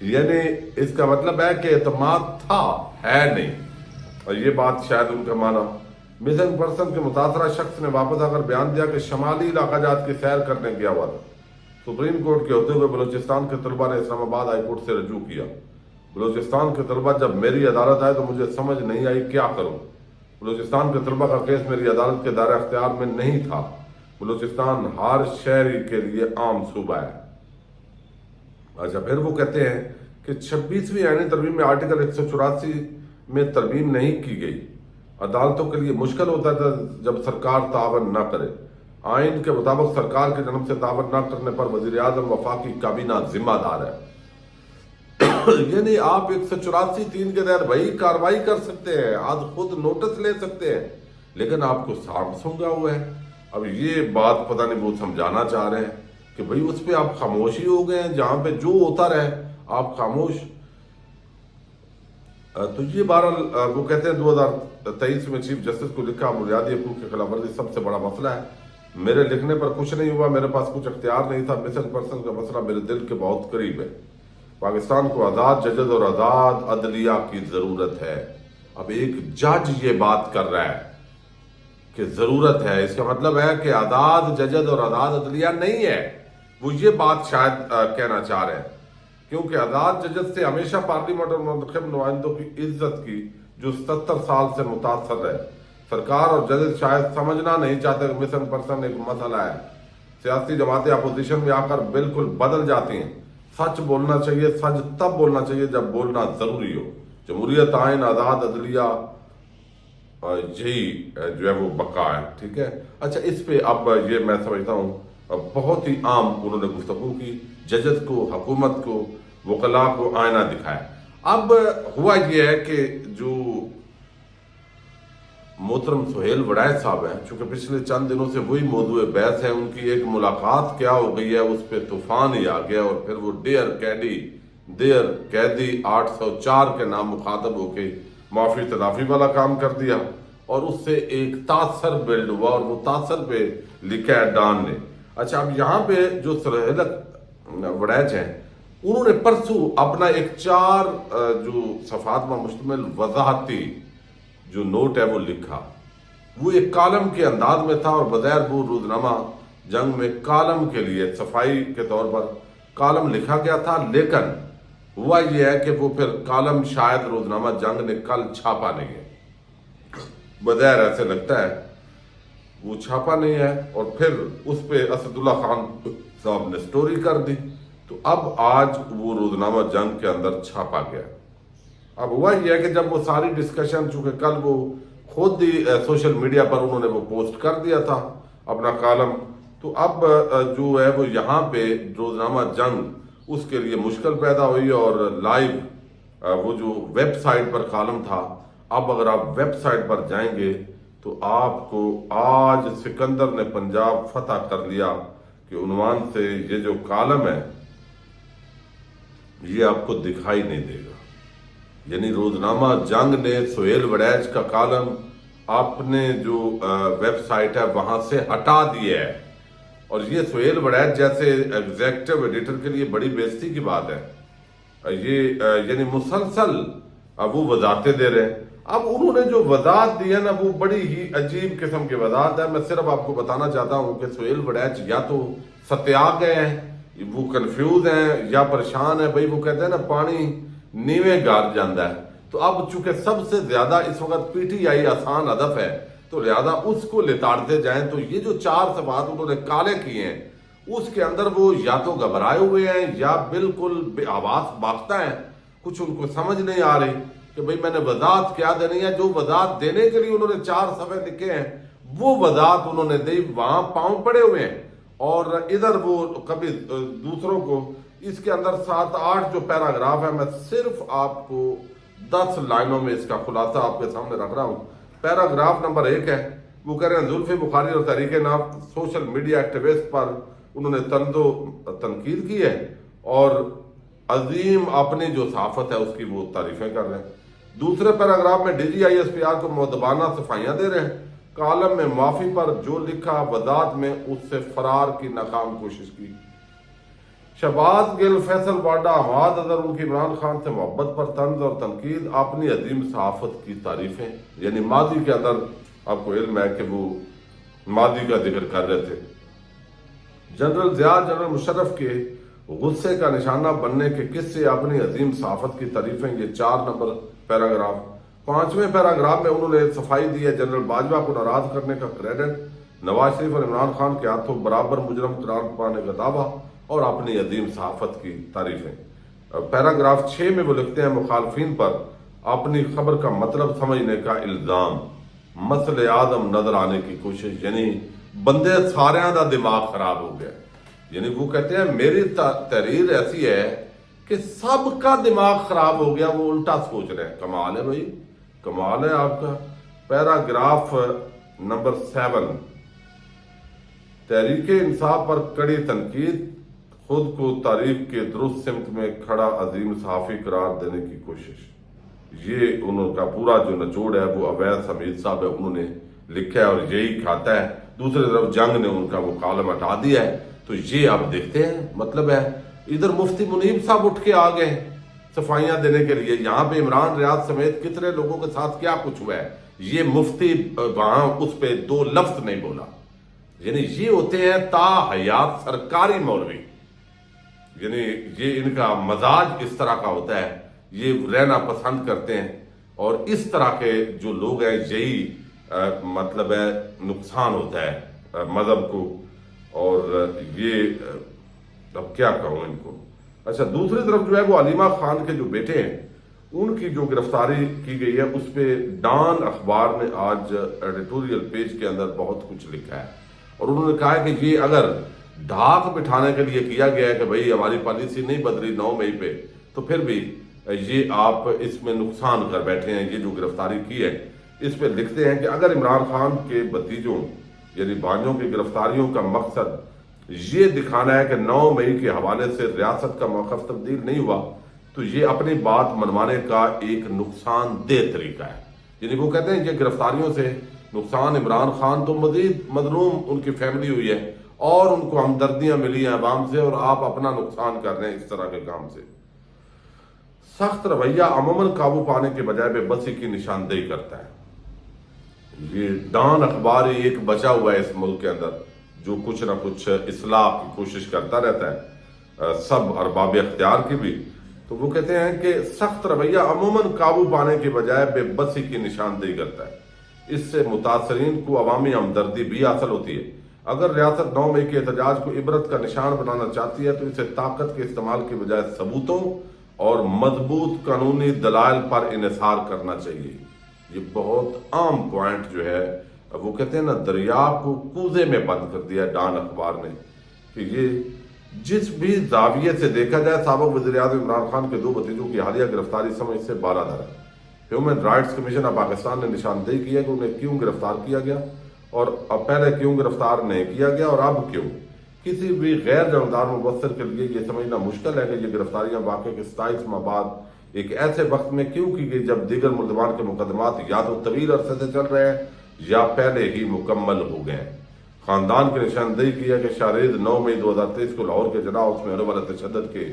یعنی اس کا مطلب ہے کہ اعتماد تھا، ہے نہیں، اور یہ بات شاید ان کا مانا۔ مسنگ پرسن کے متاثرہ شخص نے واپس آ کر بیان دیا کہ شمالی علاقہ جات کی سیر کرنے گیا ہوا تھا۔ سپریم کورٹ کے ہوتے ہوئے بلوچستان کے طلبہ نے اسلام آباد ہائی کورٹ سے رجوع کیا۔ بلوچستان کے طلبہ جب میری عدالت آئے تو مجھے سمجھ نہیں آئی کیا کروں۔ بلوچستان کے طلبہ کا کیس میری عدالت کے دائرہ اختیار میں نہیں تھا۔ بلوچستان ہر شہری کے لیے عام صوبہ ہے۔ اچھا، پھر وہ کہتے ہیں کہ 26ویں آئینی ترمیم میں آرٹیکل 184 میں ترمیم نہیں کی گئی۔ عدالتوں کے لیے مشکل ہوتا تھا جب سرکار تعاون نہ کرے۔ آئین کے مطابق سرکار کی جانب سے تعاون نہ کرنے پر وزیر اعظم وفاقی کابینہ ذمہ دار ہے۔ یعنی آپ 184(3) کے تحت وہی کاروائی کر سکتے ہیں، آج خود نوٹس لے سکتے ہیں، لیکن آپ کو سانپ سونگا ہوا ہے۔ اب یہ بات پتہ نہیں وہ سمجھانا چاہ رہے ہیں کہ بھئی اس پہ آپ خاموشی ہو گئے ہیں، جہاں پہ جو ہوتا رہے آپ خاموش۔ تو یہ بہرحال وہ کہتے ہیں 2023 میں چیف جسٹس کو لکھا، بنیادی حقوق کی خلاف ورزی سب سے بڑا مسئلہ ہے، میرے لکھنے پر کچھ نہیں ہوا، میرے پاس کچھ اختیار نہیں تھا، مسنگ پرسن کا مسئلہ میرے دل کے بہت قریب ہے۔ پاکستان کو آزاد ججز اور آزاد عدلیہ کی ضرورت ہے۔ اب ایک جج یہ بات کر رہا ہے کہ ضرورت ہے، اس کا مطلب ہے کہ آزاد ججز اور آزاد عدلیہ نہیں ہے۔ وہ یہ بات شاید کہنا چاہ رہے ہیں، کیونکہ آزاد ججز سے ہمیشہ پارلیمنٹ اور منتخب نمائندوں کی عزت کی، جو 77 سال سے متاثر رہے۔ سرکار اور ججز شاید سمجھنا نہیں چاہتے کہ مسنگ پرسن ایک مسئلہ ہے۔ سیاسی جماعتیں اپوزیشن میں آ کر بالکل بدل جاتی ہیں۔ سچ بولنا چاہیے، سچ تب بولنا چاہیے جب بولنا ضروری ہو۔ جمہوریت، آئین، آزاد عدلیہ، یہی جو ہے وہ بقا ہے، ٹھیک ہے۔ اچھا، اس پہ اب یہ میں سمجھتا ہوں بہت ہی عام انہوں نے گفتگو کی، ججز کو، حکومت کو، وکلاء کو آئینہ دکھایا۔ اب ہوا یہ ہے کہ جو محترم سہیل وڑائچ صاحب ہیں، چونکہ پچھلے چند دنوں سے وہی موضوع بحث ہے، ان کی ایک ملاقات کیا ہو گئی ہے، اس پہ طوفان ہی آ گیا، اور پھر وہ ڈیئر قیدی 804 کے نام مخاطب ہو کے معافی تلافی والا کام کر دیا، اور اس سے ایک تاثر بلڈ ہوا، اور وہ تاثر پہ لکھا ہے ڈان نے۔ اچھا، اب یہاں پہ جو سہیل وڑائچ ہیں، انہوں نے پرسوں اپنا ایک 4 جو صفحات پر مشتمل وضاحتی جو نوٹ ہے وہ لکھا۔ وہ ایک کالم کے انداز میں تھا، اور بظاہر وہ روزنامہ جنگ میں کالم کے لیے صفائی کے طور پر کالم لکھا گیا تھا، لیکن ہوا یہ ہے کہ وہ پھر کالم شاید روزنامہ جنگ نے کل چھاپا نہیں ہے، بظاہر ایسے لگتا ہے وہ چھاپا نہیں ہے، اور پھر اس پہ اسد اللہ خان صاحب نے سٹوری کر دی، تو اب آج وہ روزنامہ جنگ کے اندر چھاپا گیا۔ اب ہوا یہ ہے کہ جب وہ ساری ڈسکشن، چونکہ کل وہ خود ہی سوشل میڈیا پر انہوں نے وہ پوسٹ کر دیا تھا اپنا کالم، تو اب جو ہے وہ یہاں پہ روزنامہ جنگ اس کے لیے مشکل پیدا ہوئی، اور لائیو وہ جو ویب سائٹ پر کالم تھا، اب اگر آپ ویب سائٹ پر جائیں گے تو آپ کو آج سکندر نے پنجاب فتح کر لیا کہ عنوان سے یہ جو کالم ہے یہ آپ کو دکھائی نہیں دے گا۔ یعنی روزنامہ جنگ نے سہیل وڑائچ کا کالم اپنے جو ویب سائٹ ہے وہاں سے ہٹا دیا ہے، اور یہ سہیل وڑائچ جیسے ایگزیکٹو ایڈیٹر کے لیے بڑی بےعزتی کی بات ہے۔ یہ یعنی مسلسل وہ وضاحتیں دے رہے ہیں۔ اب انہوں نے جو وضاحت دی ہے نا، وہ بڑی ہی عجیب قسم کی وضاحت ہے۔ میں صرف آپ کو بتانا چاہتا ہوں کہ سہیل وڑائچ یا تو ستیا گئے ہیں، وہ کنفیوز ہیں، یا پریشان ہیں۔ بھئی وہ کہتے ہیں نا پانی نیویں گار جاندہ ہے، تو اب چونکہ سب سے زیادہ اس وقت پی ٹی آئی آسان ہدف ہے، تو لہذا اس کو لتاڑتے جائیں۔ تو یہ جو 4 صفحات انہوں نے کالے کیے ہیں، اس کے اندر وہ یا تو گھبرائے ہوئے ہیں یا بالکل بے آواز باختہ ہیں، کچھ ان کو سمجھ نہیں آ رہی کہ بھئی میں نے وضاحت کیا دینی ہے۔ جو وضاحت دینے کے لیے انہوں نے 4 صفحے لکھے ہیں، وہ وضاحت انہوں نے دی، وہاں پاؤں پڑے ہوئے ہیں، اور ادھر وہ کبھی دوسروں کو۔ اس کے اندر 7-8 جو پیراگراف ہے، میں صرف آپ کو 10 لائنوں میں اس کا خلاصہ آپ کے سامنے رکھ رہا ہوں۔ پیراگراف نمبر 1 ہے، وہ کہہ رہے ہیں زلفی بخاری اور تحریک ناف سوشل میڈیا ایکٹیوسٹ پر انہوں نے طنز و تنقید کی ہے، اور عظیم اپنی جو صحافت ہے اس کی وہ تعریفیں کر رہے ہیں۔ دوسرے پیراگراف میں D G I S P R کو مؤدبانہ صفائیاں دے رہے ہیں۔ کالم میں معافی پر جو لکھا، وضاحت میں اس سے فرار کی ناکام کوشش کی۔ شہباز گل، فیصل واڈا، حماد اظہر ان کی عمران خان سے محبت پر طنز اور تنقید، اپنی عظیم صحافت کی تعریفیں، یعنی ماضی کے اندر آپ کو علم ہے کہ وہ ماضی کا ذکر کر رہے تھے۔ جنرل ضیاء جنرل مشرف کے غصے کا نشانہ بننے کے قصے، اپنی عظیم صحافت کی تعریفیں، یہ 4 نمبر پیراگراف۔ 5ویں پیراگراف میں انہوں نے صفائی دی ہے جنرل باجوہ کو ناراض کرنے کا کریڈٹ، نواز شریف اور عمران خان کے ہاتھوں برابر مجرم قرار پانے کا دعویٰ، اور اپنی عظیم صحافت کی تعریفیں۔ پیراگراف 6 میں وہ لکھتے ہیں مخالفین پر اپنی خبر کا مطلب سمجھنے کا الزام، مسئلہ اعظم نظر آنے کی کوشش، یعنی بندے ساریاں دا دماغ خراب ہو گیا۔ یعنی وہ کہتے ہیں میری تحریر ایسی ہے کہ سب کا دماغ خراب ہو گیا، وہ الٹا سوچ رہے ہیں۔ کمال ہے بھائی، کمال ہے آپ کا۔ پیراگراف نمبر 7، تحریک انصاف پر کڑی تنقید، خود کو تاریخ کے درست سمت میں کھڑا عظیم صحافی قرار دینے کی کوشش۔ یہ انہوں کا پورا جو نچوڑ ہے وہ اویس حمید صاحب ہے، انہوں نے لکھا ہے اور یہی کھاتا ہے۔ دوسری طرف جنگ نے ان کا وہ کالم ہٹا دیا ہے، تو یہ آپ دیکھتے ہیں مطلب ہے۔ ادھر مفتی منیب صاحب اٹھ کے آ گئے صفائیاں دینے کے لیے، یہاں پہ عمران ریاض سمیت کتنے لوگوں کے ساتھ کیا کچھ ہوا ہے، یہ مفتی وہاں اس پہ 2 لفظ نہیں بولا۔ یعنی یہ ہوتے ہیں تا حیات سرکاری مولوی، یعنی یہ ان کا مزاج اس طرح کا ہوتا ہے، یہ رہنا پسند کرتے ہیں، اور اس طرح کے جو لوگ ہیں یہی مطلب ہے نقصان ہوتا ہے مذہب کو، اور یہ اب کیا کہوں ان کو۔ اچھا، دوسری طرف جو ہے وہ علیمہ خان کے جو بیٹے ہیں ان کی جو گرفتاری کی گئی ہے، اس پہ ڈان اخبار نے آج ایڈیٹوریل پیج کے اندر بہت کچھ لکھا ہے، اور انہوں نے کہا ہے کہ یہ اگر ڈھاک بٹھانے کے لیے کیا گیا ہے کہ بھئی ہماری پالیسی نہیں بدلی 9 مئی پہ، تو پھر بھی یہ آپ اس میں نقصان کر بیٹھے ہیں۔ یہ جو گرفتاری کی ہے اس پہ لکھتے ہیں کہ اگر عمران خان کے بھتیجوں یعنی بھانجوں کی گرفتاریوں کا مقصد یہ دکھانا ہے کہ 9 مئی کے حوالے سے ریاست کا موقف تبدیل نہیں ہوا، تو یہ اپنی بات منوانے کا ایک نقصان دہ طریقہ ہے۔ یعنی وہ کہتے ہیں کہ گرفتاریوں سے نقصان عمران خان تو مزید مظلوم ان کی فیملی ہوئی ہے، اور ان کو ہمدردیاں ملی ہیں عوام سے، اور آپ اپنا نقصان کر رہے ہیں اس طرح کے کام سے۔ سخت رویہ عموماً قابو پانے کے بجائے بے بسی کی نشاندہی کرتا ہے۔ یہ ڈان اخبار ہی ایک بچا ہوا ہے اس ملک کے اندر جو کچھ نہ کچھ اصلاح کی کوشش کرتا رہتا ہے، سب ارباب اختیار کی بھی۔ تو وہ کہتے ہیں کہ سخت رویہ عموماً قابو پانے کے بجائے بے بسی کی نشاندہی کرتا ہے، اس سے متاثرین کو عوامی ہمدردی بھی حاصل ہوتی ہے۔ اگر ریاست 9 مئی کے احتجاج کو عبرت کا نشان بنانا چاہتی ہے تو اسے طاقت کے استعمال کے بجائے ثبوتوں اور مضبوط قانونی دلائل پر انحصار کرنا چاہیے۔ یہ بہت عام پوائنٹ جو ہے، وہ کہتے ہیں نا دریا کو کوزے میں بند کر دیا ڈان اخبار نے، کہ یہ جس بھی زاویے سے دیکھا جائے سابق وزیر اعظم عمران خان کے 2 بھتیجوں کی حالیہ گرفتاری سمجھ سے بالادر ہے۔ Human rights commission of Pakistan نے نشاندہی کی ہے کہ انہیں کیوں گرفتار کیا گیا، اور اب پہلے کیوں گرفتار نہیں کیا گیا، اور اب کیوں۔ کسی بھی غیر جانبدار مبصر کے لیے یہ سمجھنا مشکل ہے کہ یہ گرفتاریاں واقعے کے 27 ماہ بعد ایک ایسے وقت میں کیوں کی گئی جب دیگر ملزمان کے مقدمات یا تو طویل عرصے سے چل رہے ہیں یا پہلے ہی مکمل ہو گئے ہیں۔ خاندان کی نشاندہی کی ہے کہ شاہریز 9 مئی 2023 کو لاہور کے جناح ہاؤس میں ہونے والے تشدد کے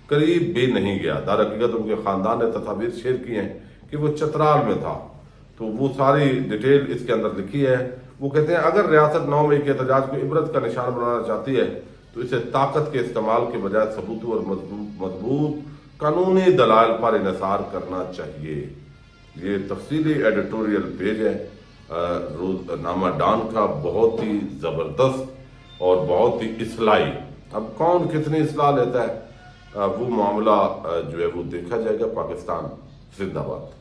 قریب بھی نہیں گیا۔ در حقیقت ان کے خاندان نے تصاویر شیئر کی ہیں کہ وہ چترال میں تھا، تو وہ ساری ڈیٹیل اس کے اندر لکھی ہے۔ وہ کہتے ہیں اگر ریاست 9 مئی کے احتجاج کو عبرت کا نشان بنانا چاہتی ہے تو اسے طاقت کے استعمال کے بجائے ثبوتوں اور مضبوط قانونی دلائل پر انحصار کرنا چاہیے۔ یہ تفصیلی ایڈیٹوریل پیج ہے روزنامہ ڈان کا، بہت ہی زبردست اور بہت ہی اصلاحی۔ اب کون کتنی اصلاح لیتا ہے وہ معاملہ جو ہے وہ دیکھا جائے گا۔ پاکستان زندہ باد۔